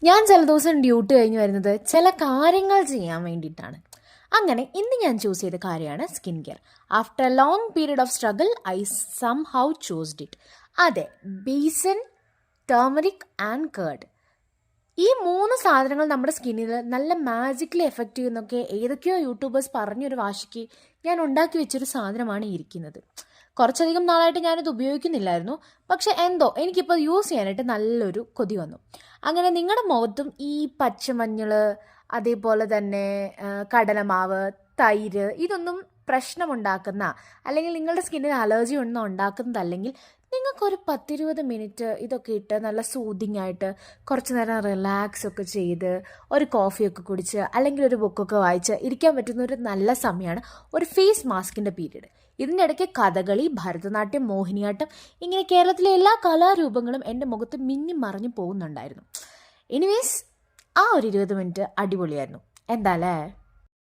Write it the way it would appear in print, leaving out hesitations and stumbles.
ഞാൻ ചില ദിവസം ഡ്യൂട്ടി കഴിഞ്ഞ് വരുന്നത് ചില കാര്യങ്ങൾ ചെയ്യാൻ വേണ്ടിയിട്ടാണ്. അങ്ങനെ ഇന്ന് ഞാൻ ചൂസ് ചെയ്ത കാര്യമാണ് skin care. After a long period of struggle I somehow choosed it. അതെ, ബേസൻ, ടേമറിക് ആൻഡ് കേർഡ്. ഈ മൂന്ന് സാധനങ്ങൾ നമ്മുടെ സ്കിന്നിൽ നല്ല മാജിക്കലി എഫക്റ്റ് ചെയ്യുന്നൊക്കെ ഏതൊക്കെയോ യൂട്യൂബേഴ്സ് പറഞ്ഞൊരു വാശിക്ക് ഞാൻ ഉണ്ടാക്കി വെച്ചൊരു സാധനമാണ് ഇരിക്കുന്നത്. കുറച്ചധികം നാളായിട്ട് ഞാനിത് ഉപയോഗിക്കുന്നില്ലായിരുന്നു. പക്ഷെ എന്തോ എനിക്കിപ്പോൾ യൂസ് ചെയ്യാനായിട്ട് നല്ലൊരു കൊതി വന്നു. അങ്ങനെ നിങ്ങളുടെ മുഖത്തും ഈ പച്ചമഞ്ഞൾ, അതേപോലെ തന്നെ കടലമാവ്, തൈര്, ഇതൊന്നും പ്രശ്നമുണ്ടാക്കുന്ന, അല്ലെങ്കിൽ നിങ്ങളുടെ സ്കിന്നിന് അലർജി ഒന്നും ഉണ്ടാക്കുന്നതല്ലെങ്കിൽ നിങ്ങൾക്കൊരു 10-20 മിനിറ്റ് ഇതൊക്കെ ഇട്ട് നല്ല സൂതിങ് ആയിട്ട് കുറച്ച് നേരം റിലാക്സ് ഒക്കെ ചെയ്ത് ഒരു കോഫിയൊക്കെ കുടിച്ച് അല്ലെങ്കിൽ ഒരു ബുക്കൊക്കെ വായിച്ച് ഇരിക്കാൻ പറ്റുന്ന ഒരു നല്ല സമയമാണ് ഒരു ഫേസ് മാസ്കിൻ്റെ പീരീഡ്. ഇതിൻ്റെ ഇടയ്ക്ക് കഥകളി, ഭരതനാട്യം, മോഹിനിയാട്ടം, ഇങ്ങനെ കേരളത്തിലെ എല്ലാ കലാരൂപങ്ങളും എൻ്റെ മുഖത്ത് മിന്നി മറിഞ്ഞു പോകുന്നുണ്ടായിരുന്നു. എനിവേസ്, ആ ഒരു 20 മിനിറ്റ് അടിപൊളിയായിരുന്നു. എന്താ അല്ലേ?